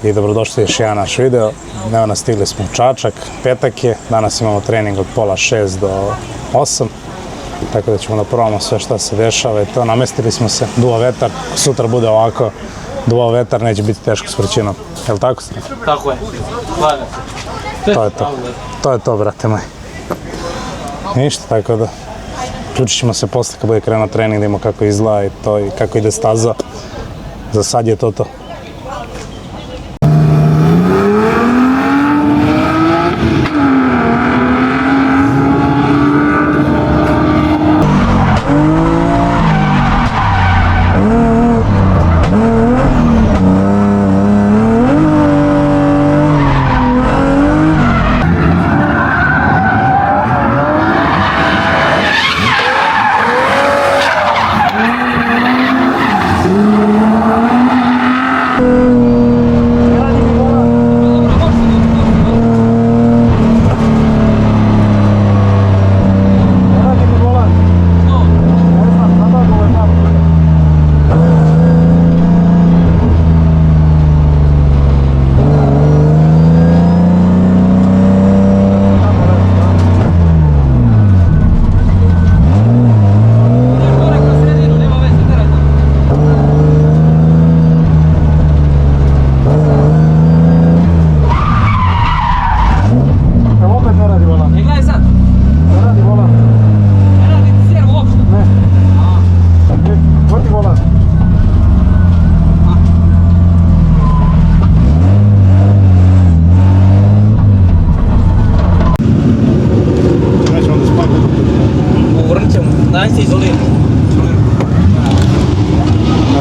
i dobrodošli još jedan naš video. Evo nas, stigli smo u Čačak, petak je, danas imamo trening od pola 6 do 8, tako da ćemo da probamo sve šta se dešava i to. Namestili smo se, duva vetar, sutra bude ovako, duva vetar, neće biti teško s vrećinom, jel' tako ste? Tako je, slaga se. To je to, brate moji. Ništa, tako da uključit ćemo se posle kad bude krenuo trening, da imamo kako izgleda i to i kako ide staza. Za sad je to to.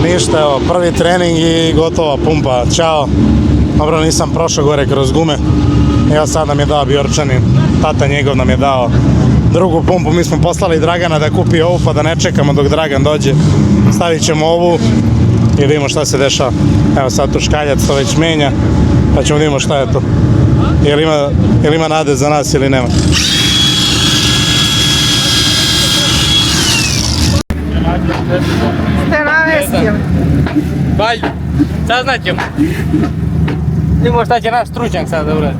Ništa, evo, prvi trening i gotova pumpa, čao. Dobro, nisam prošao gore kroz gume. Evo sad nam je dao Bjorčanin, tata njegov nam je dao drugu pumpu. Mi smo poslali Dragana da kupi ovu, pa da ne čekamo dok Dragan dođe. Stavit ćemo ovu i vidimo šta se dešava. Evo sad tu škaljac to već menja, pa ćemo vidimo šta je to. Jel ima nade za nas ili nema. Ste navestili. Valj, saznat ćemo. Vidimo šta će naš stručnjak sad da uradi.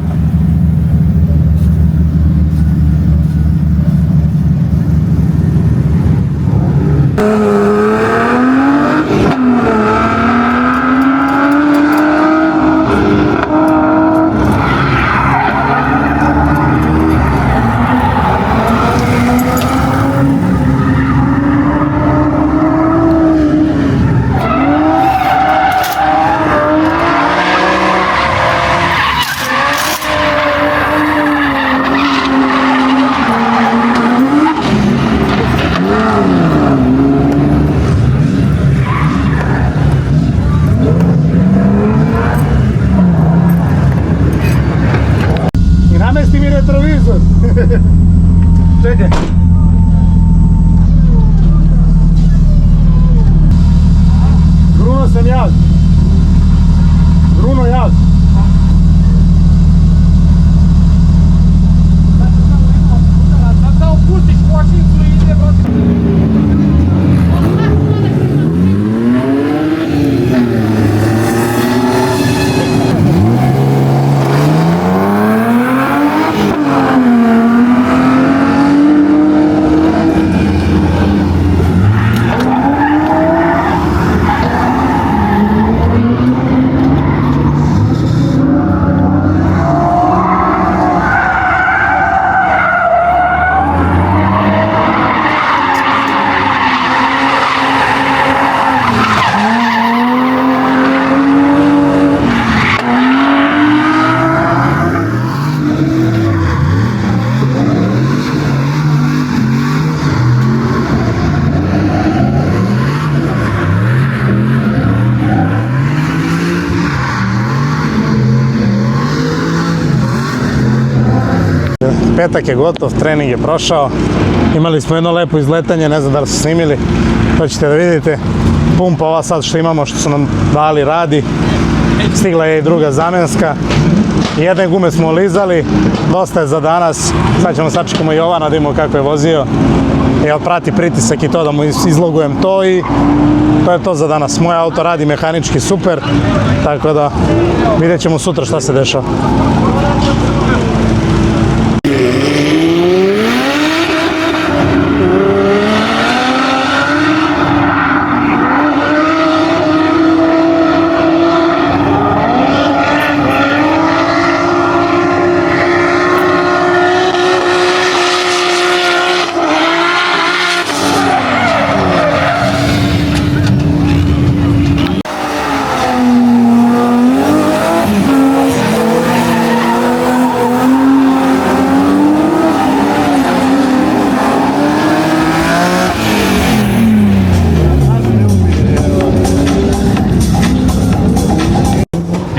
Namesti mi retrovizor. Čekaj. Bruno sam ja. Bruno ja. Sad da opustiš kočnicu i ide protiv. Petak je gotov, trening je prošao. Imali smo jedno lepo izletanje, ne znam da li ste snimili. To ćete da vidite. Pumpa ova sad što imamo, što su nam dali, radi. Stigla je i druga zamenska. Jedne gume smo lizali, dosta je za danas. Sad ćemo sačekamo Jovana da vidimo kako je vozio. jel prati pritisak i to da mu izlogujem to i to je to za danas. Moj auto radi mehanički super, tako da vidjet ćemo sutra šta se dešava.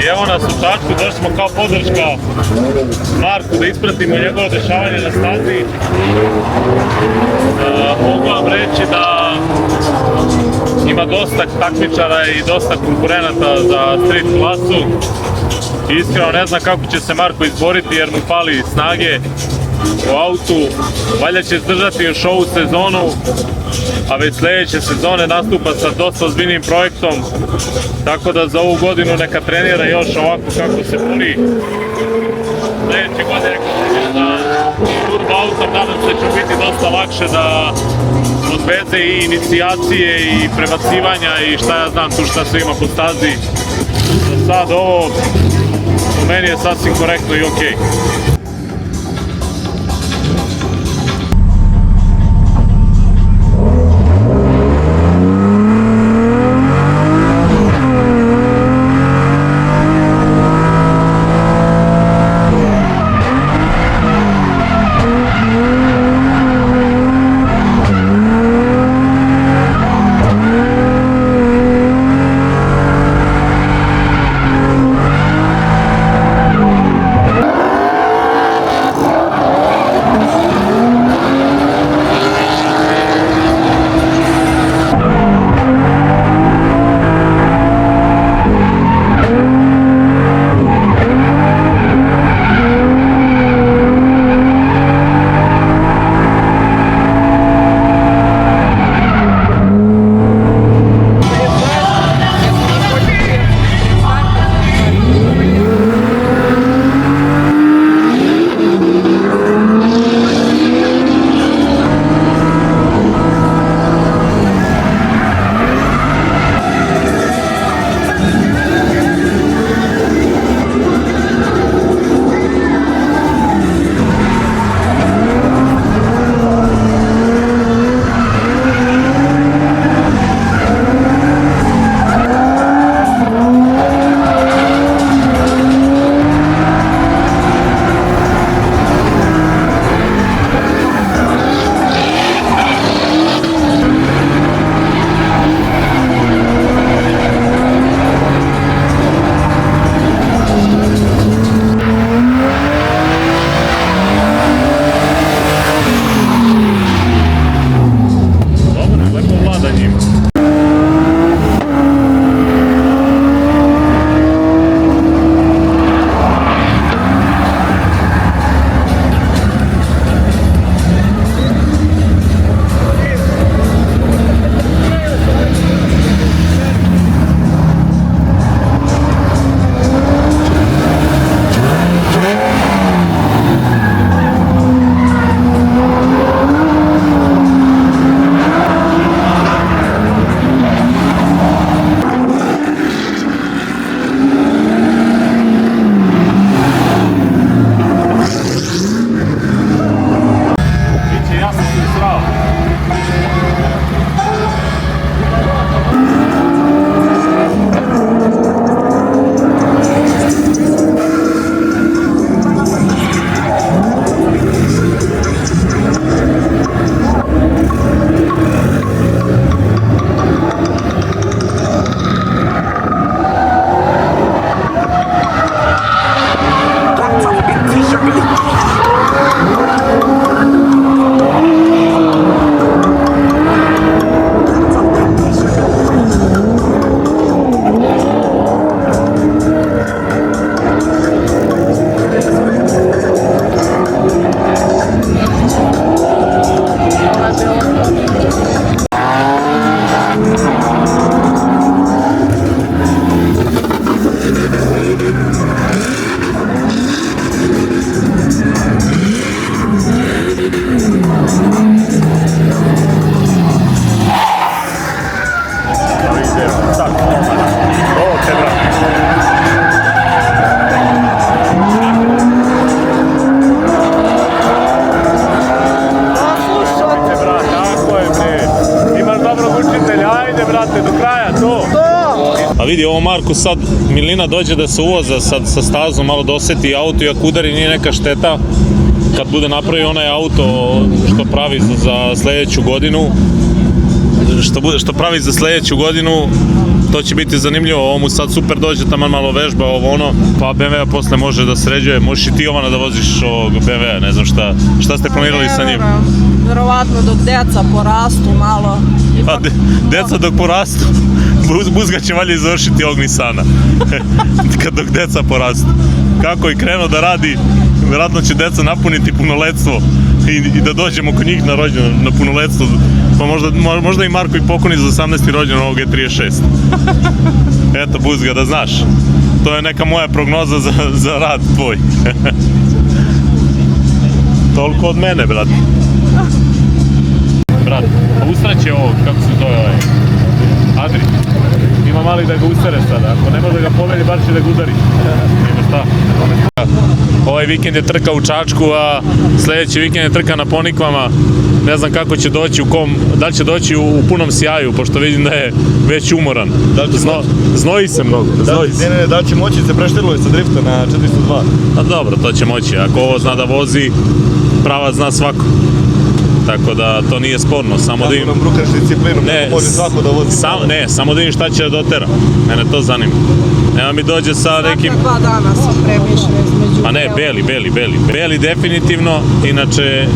I evo nas u tačku, došli smo kao podrška Marku da ispratimo njegovo dešavanje na stazi. Mogu vam reći da ima dosta takmičara i dosta konkurenata za street klasu. Iskreno ne znam kako će se Marko izboriti jer mu fali snage u autu. Valjda će izdržati još ovu sezonu, a već sljedeće sezone nastupa sa dosta ozbiljnim projektom, tako da za ovu godinu neka trenira još ovako kako se puni. Sljedeće godine na turbo autom nadam se će biti dosta lakše da odveze i inicijacije i prebacivanja i šta ja znam tu šta se ima po stazi. Za sad ovo u meni je sasvim korektno i okej. ajde brate, do kraja, to. A vidi, ovo Marku sad Milina dođe da se uvoza sad sa stazom, malo doseti auto i ako udari nije neka šteta. Kad bude napravio onaj auto što pravi za sljedeću godinu, što pravi za sljedeću godinu, to će biti zanimljivo. Ovo mu sad super dođe, tamo malo vežba, ovo ono, pa BMW-a posle može da sređuje. Možeš i ti, Jovana, da voziš ovog BMW-a, ne znam šta ste planirali sa njim. Verovatno dok deca porastu malo. A deca dok porastu, Buzga će valjda izvršiti ovog Nisana. Kad dok deca porastu. Kako je krenuo da radi, vjerojatno će deca napuniti punoletstvo i da dođemo kod njih na rođendan, na punoletstvo. Pa možda i Marko i pokloni za 18. rođendan ovog E36. Eto, Buzga, da znaš. To je neka moja prognoza za rad tvoj. Toliko od mene, brate. Brat, pa usreće ovo, kako se zove ovaj? Adri. Ima mali da ga usere sada, ako ne može da ga poveli, bar će da ga udari. Ima šta. Ovaj vikend je trka u Čačku, a sljedeći vikend je trka na Ponikvama. Ne znam kako će doći, da li će doći u punom sjaju, pošto vidim da je već umoran. Znoji se mnogo. Da li će moći se prešteluje sa drifta na 402? A dobro, to će moći. Ako ovo zna da vozi, pravac zna svako. Tako da to nije sporno, samo da im... Kako nam brukaš disciplinu, može svako da vozi? Ne, samo da im šta će da dotera. Mene to zanima. Nema mi dođe sa nekim... Svaka 2 dana se premišlja između... A ne, beli. Beli definitivno, inače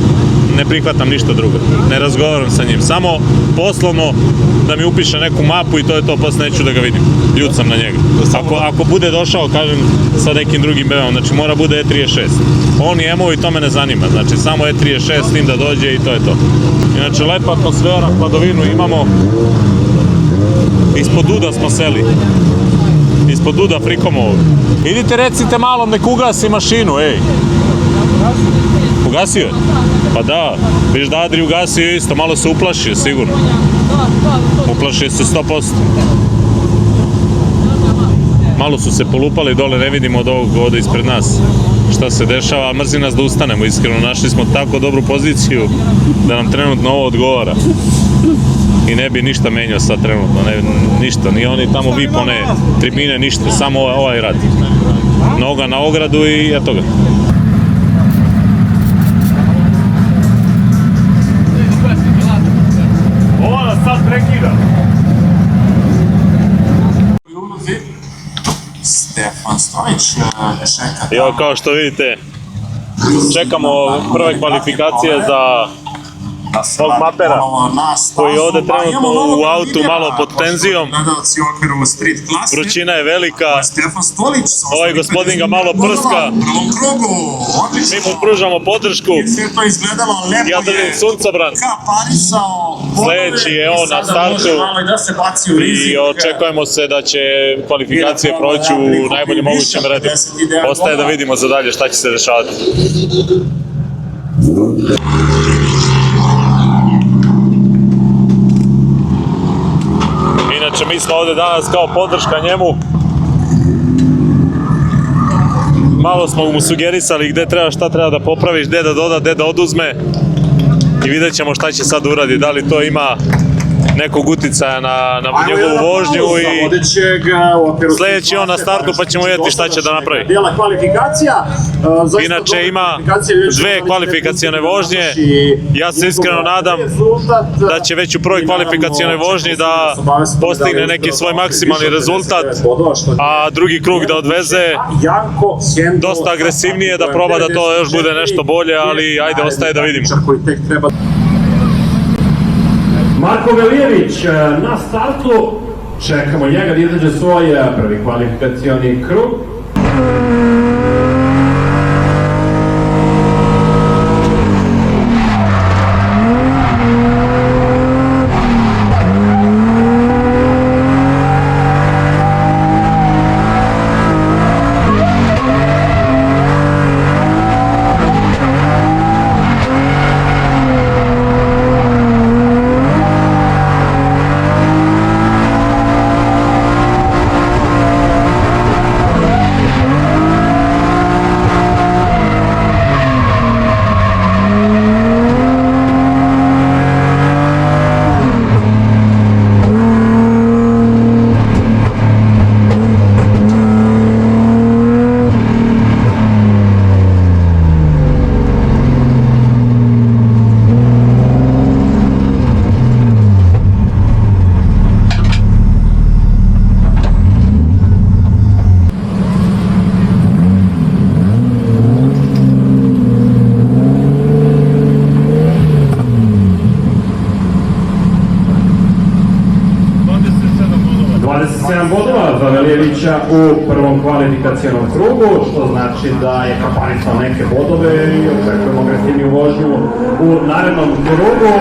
ne prihvatam ništa drugo. Ne razgovaram sa njim. Samo poslovno da mi upiše neku mapu i to je to, posle neću da ga vidim. Ljud sam na njega. Ako bude došao, kažem, sa nekim drugim BMW-om, znači mora bude E36. On je emo i to me ne zanima. Znači samo E36 s tim da dođe i to je to. Inače, lepa atmosfera, hladovinu imamo. Ispod Duda smo seli. Ispod Duda Frikomovog. Idite recite malom nek ugasi mašinu, ej. Ugasio je? Pa da, viš da Adri ugasio isto, malo se uplašio sigurno. Uplašio se 100%. Malo su se polupali dole, ne vidimo od ovog ovdje ispred nas šta se dešava, mrzi nas da ustanemo iskreno, našli smo tako dobru poziciju da nam trenutno ovo odgovara. I ne bi ništa menjao sad trenutno, ništa, ni oni tamo VIP, one tribine, ništa, samo ovaj rad. Noga na ogradu i eto ga. Ovo nas sad prekida. Stefan Stojić čeka. Evo, kao što vidite, čekamo prve kvalifikacije za svog mapera koji je ovdje trenutno u autu malo pod tenzijom. Vrućina je velika, ovaj gospodin ga malo prska, mi mu pružamo podršku, ja držim suncobran, sljedeći je on na startu i očekujemo se da će kvalifikacije proći u najboljem mogućem redu. Ostaje da vidimo za dalje šta će se dešavati. Inače, mi smo ovdje danas kao podrška njemu. Malo smo mu sugerisali gdje treba, šta treba da popraviš, gdje da doda, gdje da oduzme. I vidjet ćemo šta će sad uraditi, da li to ima nekog uticaja na njegovu vožnju i sljedeći on na startu pa ćemo vidjeti šta će da napravi. Inače ima 2 kvalifikacione vožnje, ja se iskreno nadam da će već u prvoj kvalifikacionoj vožnji da postigne neki svoj maksimalni rezultat, a drugi krug da odveze dosta agresivnije, da proba da to još bude nešto bolje, ali ajde, ostaje da vidimo. Marko Velijević na startu, čekamo njega da izađe svoj prvi kvalifikacioni krug. 27 bodova za Velijevića u prvom kvalifikacionom krugu, što znači da je kaparisao neke bodove i očekujemo agresivniju vožnju u narednom krugu.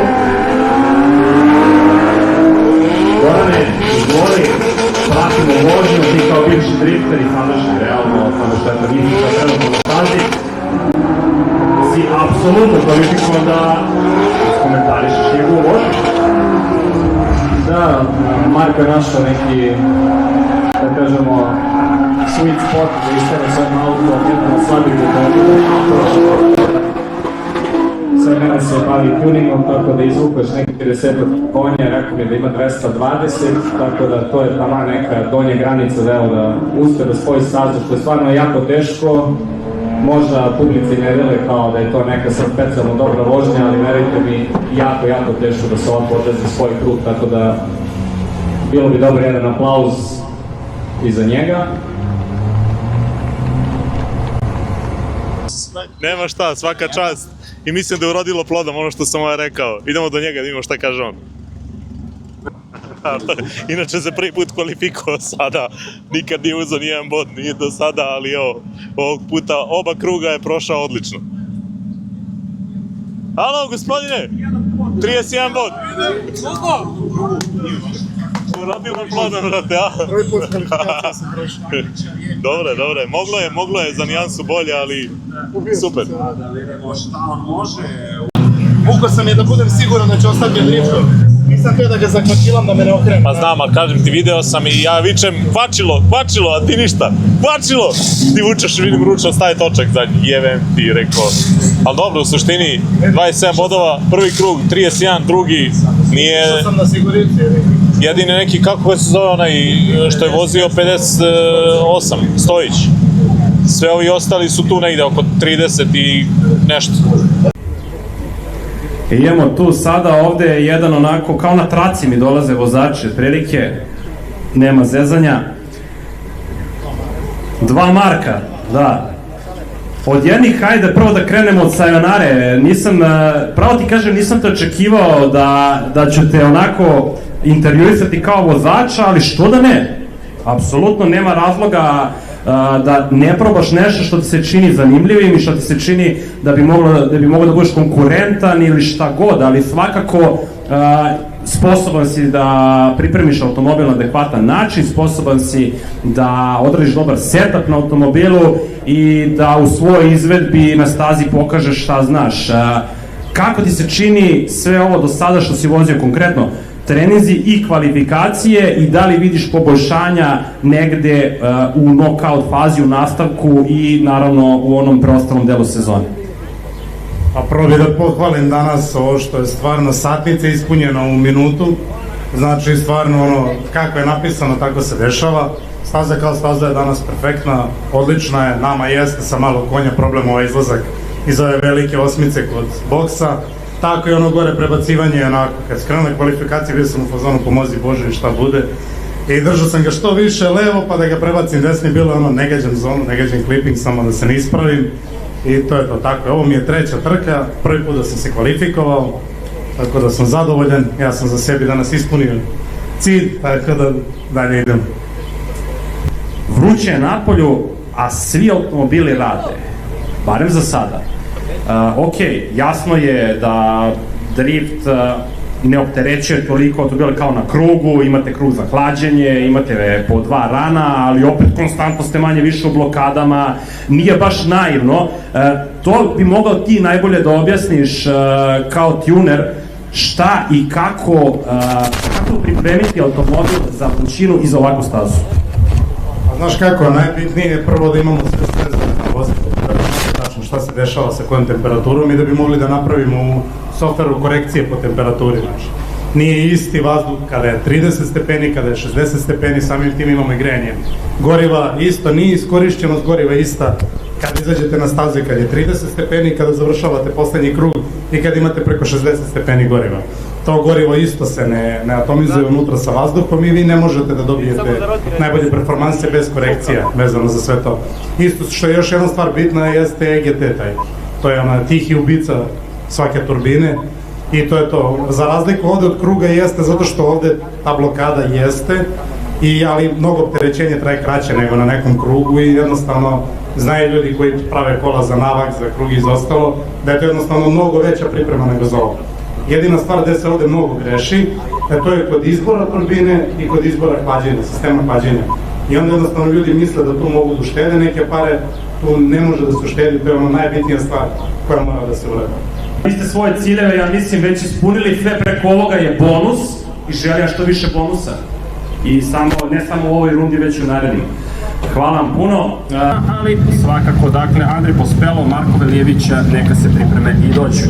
Gorane, izvoli, pratimo vožnju, ti kao bivši drifter i sadašnji, realno, samo što je to nisam trenutno na stazi, si apsolutno kvalifikovan da komentarišeš njegovu vožnju. Da, Marko je našao neki, da kažemo, sweet spot da istane svojim autom, jedan od slabih detalja. Sve mene se bavi tuningom, tako da izvukuješ neki 30 konja, rekao mi da ima 220, tako da to je tamo neka donja granica da evo da uspe da spoji stazu, što je stvarno jako teško. Možda publici ne dele kao da je to neka sad specijalno dobra vožnja, ali verujte mi, jako teško da se ovako odlazi svoj krug, tako da bilo bi dobro jedan aplauz i za njega. Nema šta, svaka čast. I mislim da je urodilo plodom ono što sam ovaj rekao. Idemo do njega da vidimo šta kaže on. Inače se prvi put kvalifikovao sada, nikad nije uzeo nijedan bod, nije do sada, ali evo, ovog puta oba kruga je prošao odlično. Alo, gospodine, 31 bod. Urodilo plodom, brate, a? Prvi put kvalifikacija sam prošao. Dobre, moglo je za nijansu bolje, ali super. Šta on može? Vukao sam je da budem siguran da će ostati driftom. Nisam htio da ga zakvačilam da me ne okrene. Pa znam, ali kažem ti, video sam i ja vičem kvačilo, a ti ništa. Kvačilo! Ti vučeš, vidim ručno, staje točak zadnji, jevem ti, rekao. Ali dobro, u suštini, 27 bodova, prvi krug, 31, drugi, nije... Što sam na sigurici, jedini neki, kako se zove onaj, što je vozio 58, Stojić. Sve ovi ostali su tu negde oko 30 i nešto. Imamo tu sada ovde jedan onako, kao na traci mi dolaze vozači, otprilike, nema zezanja. 2 Marka, da. Od jednih, hajde prvo da krenemo od Sayonare, pravo ti kažem, nisam te očekivao da ću te onako intervjuisati kao vozača, ali što da ne? Apsolutno nema razloga da ne probaš nešto što ti se čini zanimljivim i što ti se čini da bi mogao da budeš konkurentan ili šta god, ali svakako sposoban si da pripremiš automobil na adekvatan način, sposoban si da odradiš dobar setup na automobilu i da u svojoj izvedbi na stazi pokažeš šta znaš. Kako ti se čini sve ovo do sada što si vozio konkretno? Treninzi i kvalifikacije i da li vidiš poboljšanja negde u knockout fazi, u nastavku i naravno u onom preostalom delu sezone? Pa prvo bih da pohvalim danas ovo što je stvarno satnica ispunjena u minutu. Znači stvarno ono kako je napisano tako se dešava. Staza kao staza je danas perfektna, odlična je, nama jeste sa malo konja problem ovaj izlazak iz ove velike osmice kod boksa. Tako i ono gore prebacivanje, onako, kad se krenule kvalifikacije, bio sam u fazonu pomozi Bože šta bude. I držao sam ga što više levo, pa da ga prebacim desni, bilo ono, ne gađam zonu, ne gađam clipping, samo da se ne ispravim. I to je to tako, ovo mi je treća trka, prvi put da sam se kvalifikovao, tako da sam zadovoljan, ja sam za sebi danas ispunio cilj, tako da dalje idem. Vruće je napolju, a svi automobili rade, barem za sada. Ok, jasno je da drift ne opterećuje toliko automobila kao na krugu, imate krug za hlađenje, imate po 2 rana, ali opet konstantno ste manje više u blokadama, nije baš naivno. To bi mogao ti najbolje da objasniš kao tuner, šta i kako pripremiti automobil za vrućinu i za ovakvu stazu. Znaš kako, najbitnije je prvo da imamo sve svezane na vozilu, tačno šta se dešava sa kojom temperaturom i da bi mogli da napravimo u softveru korekcije po temperaturi. Nije isti vazduh kada je 30 stepeni, kada je 60 stepeni, samim tim imamo i grejanje goriva, isto nije iskorišćenost goriva ista kad izađete na staze kad je 30 stepeni, kada završavate poslednji krug i kad imate preko 60 stepeni goriva. To gorivo isto se ne atomizuje unutra sa vazduhom i vi ne možete da dobijete najbolje performanse bez korekcija vezano za sve to. Isto što je još jedna stvar bitna jeste EGT taj. To je ona tihi ubica svake turbine i to je to. Za razliku ovde od kruga jeste zato što ovde ta blokada jeste ali mnogo opterećenje traje kraće nego na nekom krugu i jednostavno znaju ljudi koji prave kola za navak, za krug i za ostalo, da je to jednostavno mnogo veća priprema nego za ovo. Jedina stvar gde se ovde mnogo greši, to je kod izbora turbine i kod izbora hlađenja, sistema hlađenja. I onda jednostavno ljudi misle da tu mogu da uštede neke pare, tu ne može da se uštedi, to je ono najbitnija stvar koja mora da se uradi. Vi ste svoje ciljeve, ja mislim, već ispunili, sve preko ovoga je bonus i želja što više bonusa. I ne samo u ovoj rundi, već u narednim. Hvala vam puno. Ali svakako, dakle, Andrej Pospelo, Marko Velijević, neka se pripreme i dođu.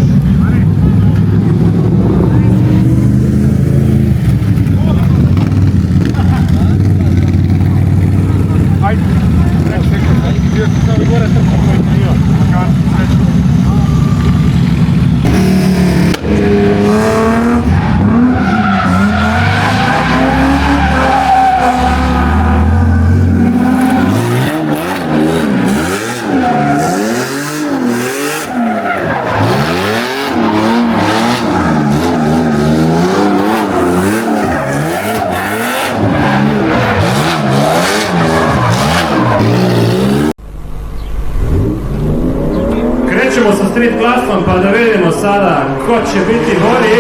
Sa street klasom, pa da vidimo sada ko će biti bolji.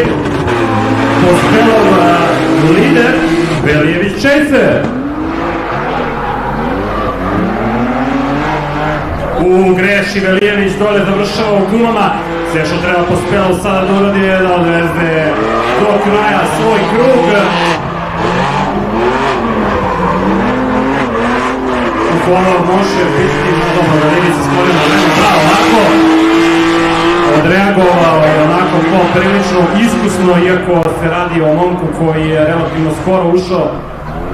Pospelov lider, Velijević Chaser. Greši Velijević, dole završava u gumama. Sve što treba Pospelov sada da uradi je da odveze do kraja svoj krug. Ovo može biti dobro da vidi se skorino vreme, bravo, ovako odreagovao je onako prilično iskusno, iako se radi o momku koji je relativno skoro ušao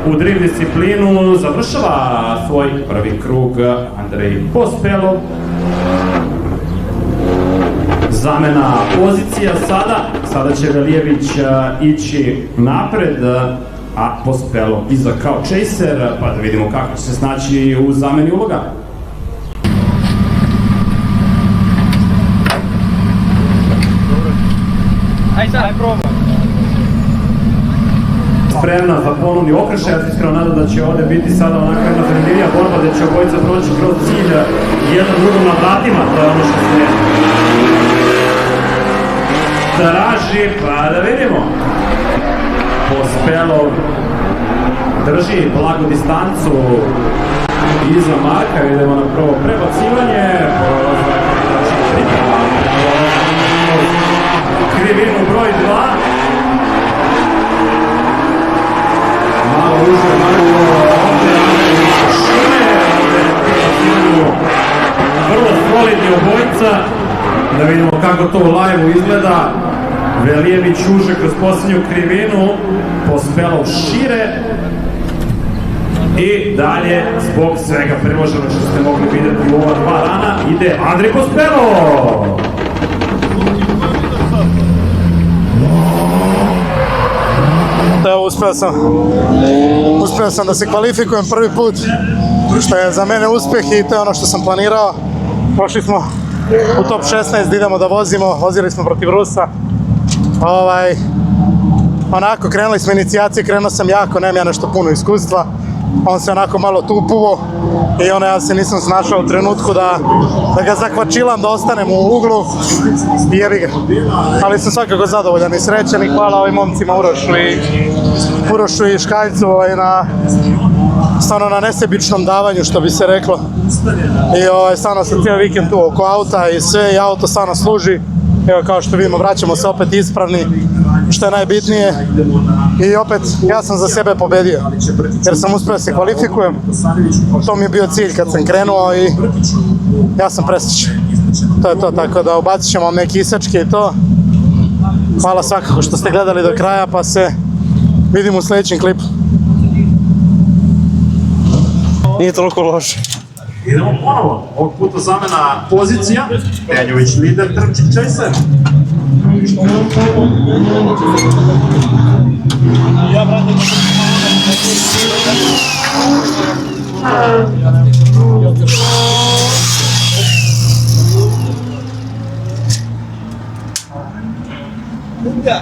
u drift disciplinu. Završava svoj prvi krug Andrej Pospelov. Zamena pozicija sada će Velijević ići napred, a Pospelov iza kao chaser, pa da vidimo kako će se snaći u zameni uloga. Ajde sad, probam. Spremna za ponovni okršaj, ja se iskreno nadam da će ovde biti sada onaka jedna zanimljivija borba gde će obojica proći kroz cilj jedan drugom na vratima, to je ono što se traži, pa da vidimo. Pospelov drži blagu distancu iza Marka, idemo na prvo prebacivanje, krivinu broj 2. Malo uže Marko, ovdje šire, vrlo solidni obojica, da vidimo kako to u live-u izgleda. Velijević uže kroz posljednju krivinu, Pospelov šire i dalje, zbog svega priloženog što ste mogli vidjeti u ova dva rana, ide Andrej Pospelov! Evo, uspeo sam da se kvalifikujem prvi put, što je za mene uspeh i to je ono što sam planirao. Prošli smo u top 16 da idemo da vozili smo protiv Rusa. Onako, krenuli smo inicijacije, krenuo sam jako, nemam ja nešto puno iskustva. On se onako malo tupuvo i ja se nisam snašao u trenutku da ga zakvačilam, da ostanem u uglu i jebi ga. Ali sam svakako zadovoljan i srećan i hvala ovim momcima Urošu i Škaljcu na nesebičnom davanju, što bi se reklo. I stvarno sam cijeli vikend tu oko auta i sve, i auto stvarno služi. Evo, kao što vidimo, vraćamo se opet ispravni, što je najbitnije. I opet, ja sam za sebe pobedio, jer sam uspio da se kvalifikujem. To mi je bio cilj kad sam krenuo i ja sam presrećan. To je to, tako da ubacit ćemo vam neke isačke i to. Hvala svakako što ste gledali do kraja, pa se vidimo u sljedećem klipu. Nije toliko loše. Idemo ponovo, ovog puta zamena pozicija, Denjović lider, Trnčik Chaser. Ja, brate, Ja.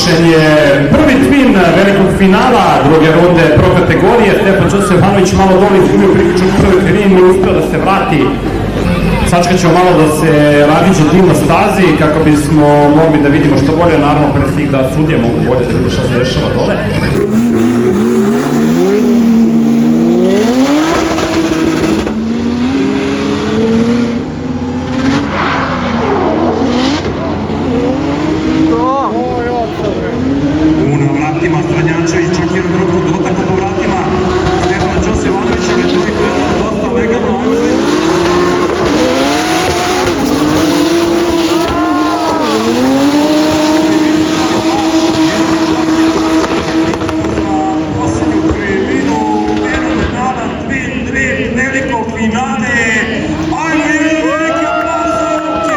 završen je prvi twin velikog finala druge runde pro kategorije. Stefan Ćosevanović malo dole izgubio priključak u prvoj krivini, nije uspio da se vrati. Sačekat ćemo malo da se radiđe dim na stazi kako bismo mogli da vidimo što bolje, naravno pre svih da sudije mogu bolje da vidi šta se dešava dole. Na vratima Stranjančević, čak jedan drugo dotak po vratima Stefana Ćosevanovića, već ovaj krenuo dosta legalno. Poslednju krivinu, fenomenalan twin drift, veliko finale, ajde, velike aplauze!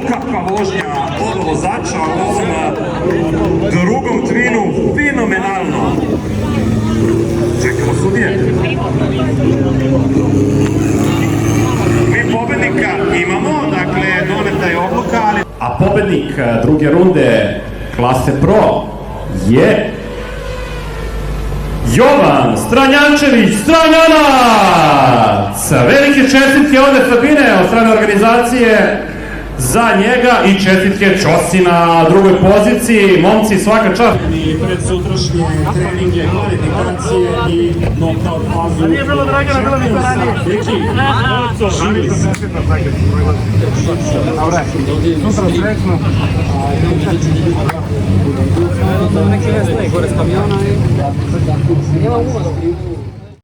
Kakva vožnja od vozača u ovom drugom twinu, fenomenalno. Čekamo sudije. Mi pobednika imamo, dakle doneta je odluka, ali... A pobednik druge runde klase Pro je Jovan Stranjančević, Stranjanac! Velike čestitke ovde Sabine od strane organizacije za njega i čestitke Ćosi na drugoj poziciji. Momci, svaka čast. I pred sutrašnje treninge, kvalifikacije i knockout fazu. Nije bilo Dragana, bilo mi to ranije. Deki, živili se. Dobre, sutra srećno. Neki vesne, gore s kamiona i... Nema uvoda.